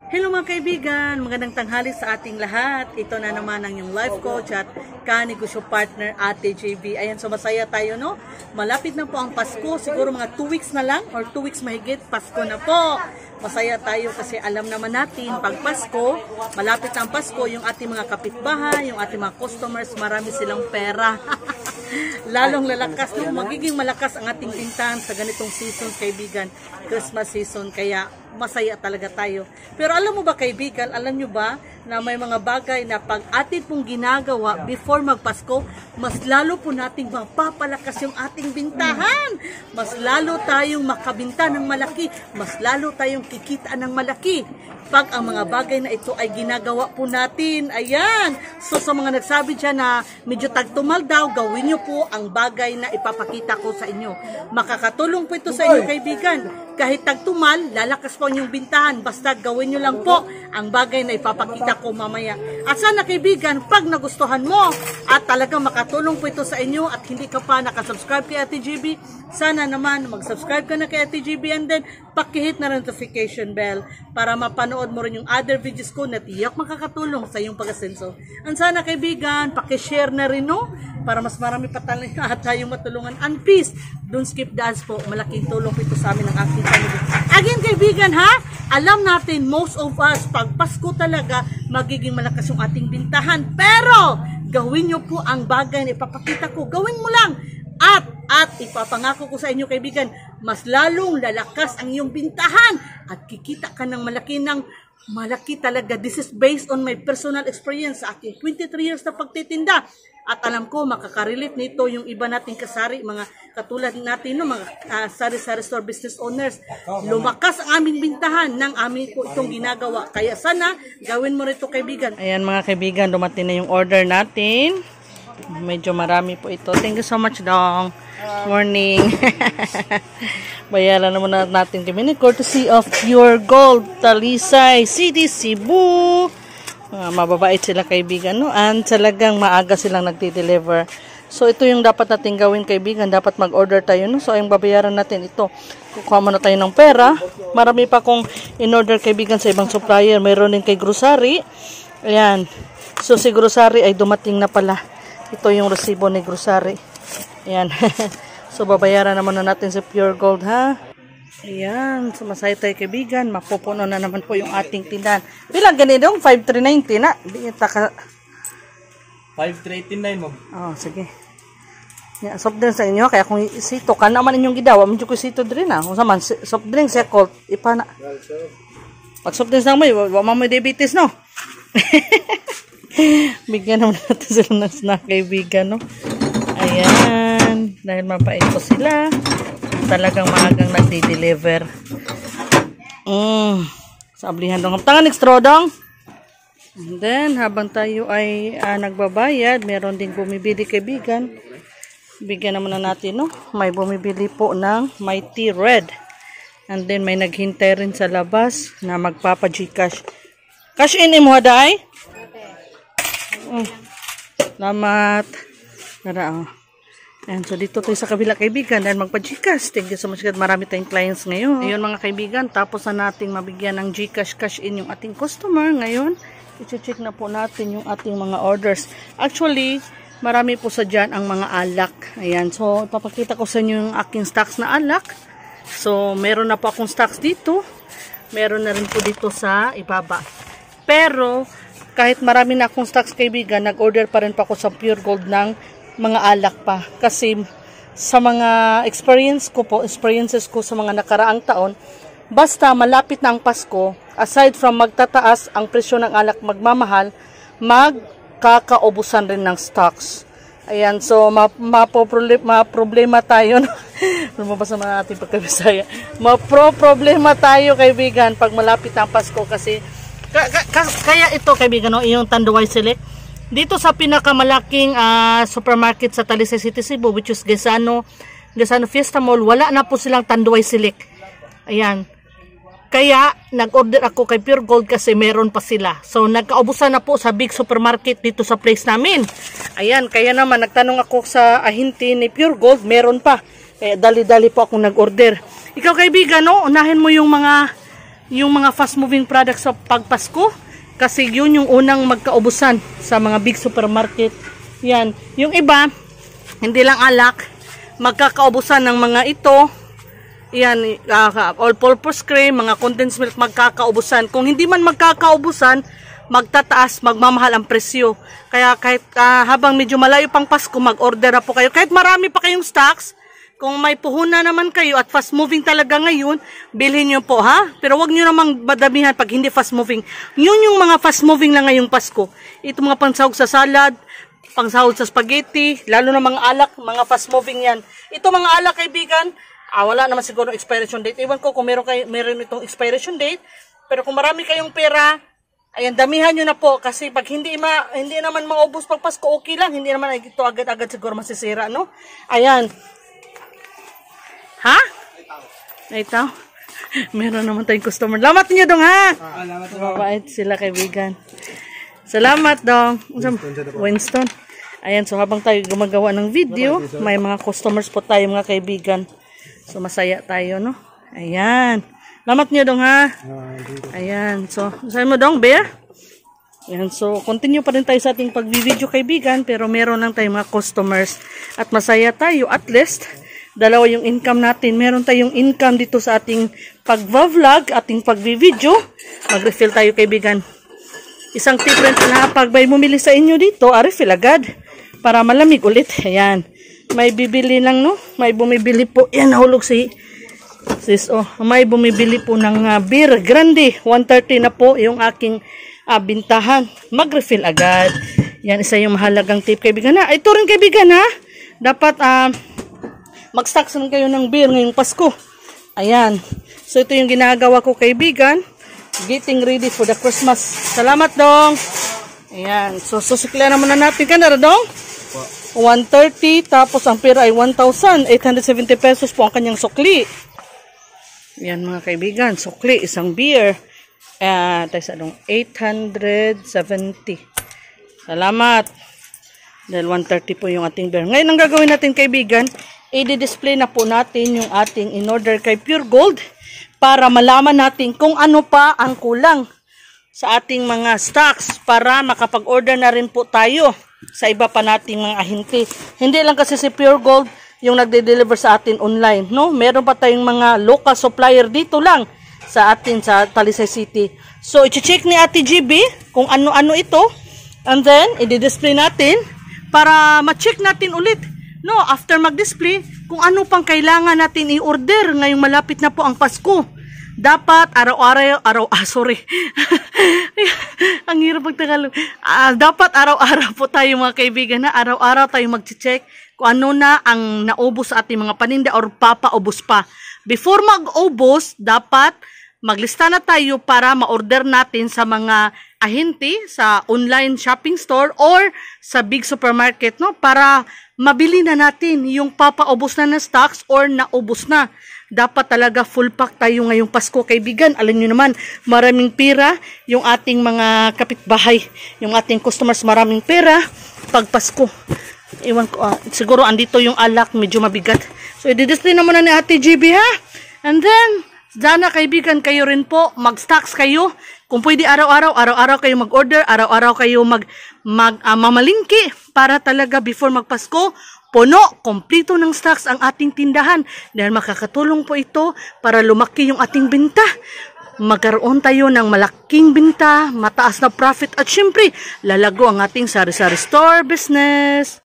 Hello mga kaibigan, magandang tanghali sa ating lahat. Ito na naman ang yung life coach at kanegosyo partner Ate JB. Ayan, so masaya tayo, no? Malapit na po ang Pasko, siguro mga 2 weeks na lang or 2 weeks mahigit, Pasko na po. Masaya tayo kasi alam naman natin, pag Pasko, malapit na ang Pasko, yung ating mga kapitbahay, yung ating mga customers, marami silang pera. Lalong lalakas, no? Magiging malakas ang ating tintahan sa ganitong season, kaibigan, Christmas season, kaya masaya talaga tayo. Pero alam mo ba kaibigan, alam nyo ba na may mga bagay na pag atin pong ginagawa before magpasko, mas lalo po nating mapapalakas yung ating bintahan. Mas lalo tayong makabinta ng malaki, mas lalo tayong kikita ng malaki pag ang mga bagay na ito ay ginagawa po natin. Ayan. So sa mga nagsabi dyan na medyo tagtumal daw, gawin nyo po ang bagay na ipapakita ko sa inyo. Makakatulong po ito sa inyo kaibigan. Kahit tagtumal, lalakas po ang inyong bintahan. Basta gawin nyo lang po ang bagay na ipapakita ko mamaya. At sana kaibigan, pag nagustuhan mo at talagang makatulong po ito sa inyo at hindi ka pa nakasubscribe kay Ate GB, sana naman mag-subscribe ka na kay Ate GB and then pakihit na notification bell para mapanood mo rin yung other videos ko na tiyak makakatulong sa iyong pag-asenso. Ang sana kaibigan, pakishare na rin, no? Para mas marami pa tayong matulungan. And please, don't skip the ads po. Malaking tulong po ito sa amin ng aking family. Again kaibigan ha, alam natin most of us pag Pasko talaga magiging malakas yung ating bintahan. Pero gawin nyo po ang bagay na ipapakita ko. Gawin mo lang. At ipapangako ko sa inyo kaibigan, mas lalong lalakas ang iyong bintahan at kikita ka ng malaki talaga. This is based on my personal experience sa aking 23 years na pagtitinda. At alam ko, makakarelate nito yung iba nating kasari, mga katulad natin, no, mga sari-sari store business owners. Lumakas ang aming bintahan ng amin po itong ginagawa. Kaya sana, gawin mo rito kaibigan. Ayan mga kaibigan, dumating na yung order natin. Medyo marami po ito. Thank you so much, Dong. Morning. Bayaran naman natin kami ni courtesy of Pure Gold, Talisay City, Cebu. Mababait sila kaibigan, no? And talagang maaga silang nagdi-deliver. So ito yung dapat natin gawin kaibigan, dapat mag-order tayo, no? So yung babayaran natin ito, kukuha muna tayo ng pera. Marami pa kong in-order kaibigan sa ibang supplier. Mayroon din kay grocery. Ayan. So si grocery ay dumating na pala. Ito yung resibo ni grocery. Ayan. So babayaran naman na natin sa Pure Gold ha. Ayan, sumasaya tayo kaibigan. Mapupuno na naman po yung ating tindahan. Bilang ganito, 5,390 na. Hindi taka 5,389 mo. Oh, sige. Yeah, soft drinks sa inyo. Kaya kung isito ka naman inyong gidawa, medyo ko isito din na. Kung saman, soft drinks, cold, ipa na. Pag soft drinks lang mo, may diabetes, no? Bigyan naman natin sila ng snack kaibigan, no? Ayan. Dahil mapait ko sila. Talagang maagang nagdi-deliver. Sablihan dong. Tangan extra dong. And then, habang tayo ay nagbabayad, meron ding bumibili kaibigan. Bigyan naman na natin, no? May bumibili po ng Mighty Red. And then, may naghintay rin sa labas na magpapa-Gcash. Cash in mo, haday? Salamat. Tara, oh. And so dito tayo sa kabila kaibigan dahil magpa-Gcash. Thank you so much. Marami tayong clients ngayon. Ayun mga kaibigan, tapos na nating mabigyan ng Gcash cash in yung ating customer. Ngayon, i-check na po natin yung ating mga orders. Actually, marami po sa dyan ang mga alak. Ayan, so ipapakita ko sa inyo yung aking stocks na alak. So, meron na po akong stocks dito. Meron na rin po dito sa ibaba. Pero, kahit marami na akong stocks kaibigan, nag-order pa rin pa ako sa Pure Gold ng mga alak pa. Kasi sa mga experiences ko sa mga nakaraang taon, basta malapit na ang Pasko, aside from magtataas ang presyo ng alak, magmamahal, magkakaubusan rin ng stocks. Ayan, so problema tayo. Lumabas naman natin pagkabisaya. Problema tayo kaibigan pag malapit na ang Pasko kasi kaya ito kaibigan, no, yung Tanduay Select. Dito sa pinakamalaking supermarket sa Talisay City, Cebu, which is Gesano Fiesta Mall, wala na po silang Tanduay Select. Ayan. Kaya, nag-order ako kay Pure Gold kasi meron pa sila. So, nagkaubusan na po sa big supermarket dito sa place namin. Ayan, kaya naman, nagtanong ako sa ahinti ni Pure Gold, meron pa. Dali-dali po akong nag-order. Ikaw kaibigan, no? Unahin mo yung mga yung mga fast-moving products sa pagpasko. Kasi yun yung unang magkaubusan sa mga big supermarket. Yan. Yung iba, hindi lang alak, magkakaubusan ng mga ito. Yan, all-purpose cream, mga condensed milk magkakaubusan. Kung hindi man magkakaubusan, magtataas, magmamahal ang presyo. Kaya kahit habang medyo malayo pang Pasko, mag-order na po kayo. Kahit marami pa kayong stocks, kung may puhunan naman kayo at fast moving talaga ngayon, bilhin nyo po ha. Pero wag nyo namang madamihan pag hindi fast moving. Yun yung mga fast moving lang ngayong Pasko. Ito mga pansahog sa salad, pangsahog sa spaghetti, lalo na mga alak, mga fast moving yan. Ito mga alak kaibigan, wala naman siguro expiration date. Iwan ko kung meron itong expiration date. Pero kung marami kayong pera, ayan, damihan nyo na po. Kasi pag hindi naman maubos pag Pasko, okay lang. Hindi naman ito agad-agad siguro masisira, no? Ayan. Ha? Ito? Meron naman tayong customer. Salamat niyo dong ha? Salamat po. Mabait sila kaibigan. Salamat dong. Winston. Ayan, so habang tayo gumagawa ng video, may mga customers po tayo mga kaibigan. So masaya tayo, no? Ayan. Salamat niyo dong ha? Ayan. So, saan mo dong, Bear? Ayan, so continue pa rin tayo sa ating pag-video kaibigan, pero meron lang tayong mga customers at masaya tayo at least. Dalawa yung income natin. Meron tayong income dito sa ating pag-vlog, ating pag-video. Mag-refill tayo kaibigan. Isang tip rin na pag may bumili sa inyo dito, refill agad. Para malamig ulit. Ayan. May bibili lang, no? May bumibili po. Yan, nahulog si sis. Oh, may bumibili po ng beer grande. 130 na po yung aking bintahan. Mag-refill agad. Yan, isa yung mahalagang tip kaibigan na. Ito rin kaibigan ha. Dapat, mag-stocks lang kayo ng beer ngayong Pasko. Ayan. So, ito yung ginagawa ko kaibigan. Getting ready for the Christmas. Salamat dong. Ayan. So, susikla naman na natin. Kanda dong? 130. Tapos, ang pera ay 1,870 pesos po ang kanyang sukli. Ayan mga kaibigan. Sukli, isang beer. Tayo sa dong 870. Salamat. Dahil 130 po yung ating beer. Ngayon, ang gagawin natin kaibigan, i-display na po natin yung ating in-order kay Pure Gold para malaman natin kung ano pa ang kulang sa ating mga stocks para makapag-order na rin po tayo sa iba pa nating mga ahente. Hindi lang kasi si Pure Gold yung nagde-deliver sa atin online, no? Meron pa tayong mga local supplier dito lang sa atin sa Talisay City. So, i-check ni Ate GB kung ano-ano ito and then i-display natin para ma-check natin ulit. No, after mag-display, kung ano pang kailangan natin i-order ngayong malapit na po ang Pasko. Dapat sorry. Ang hirap pagtagalog. Dapat araw-araw po tayo mga kaibigan na araw-araw tayo mag-check kung ano na ang naubos sa ating mga paninda or papaubos pa. Before mag-ubos, dapat maglista na tayo para ma-order natin sa mga ahente, sa online shopping store or sa big supermarket, no? Para mabili na natin yung papaubos na stocks or naubos na. Dapat talaga full pack tayo ngayong Pasko kaibigan. Alam nyo naman, maraming pera yung ating mga kapitbahay, yung ating customers maraming pera pag Pasko. Iwan ko, siguro andito yung alak, medyo mabigat. So i-display na muna ni Ate GB ha. And then, sana kaibigan kayo rin po, mag-stocks kayo. Kung pwede araw-araw kayo mag-order, araw-araw kayo mamalingki para talaga before magpasko, puno, kompleto ng stocks ang ating tindahan. Dahil makakatulong po ito para lumaki yung ating binta. Magkaroon tayo ng malaking binta, mataas na profit at syempre, lalago ang ating sari-sari store business.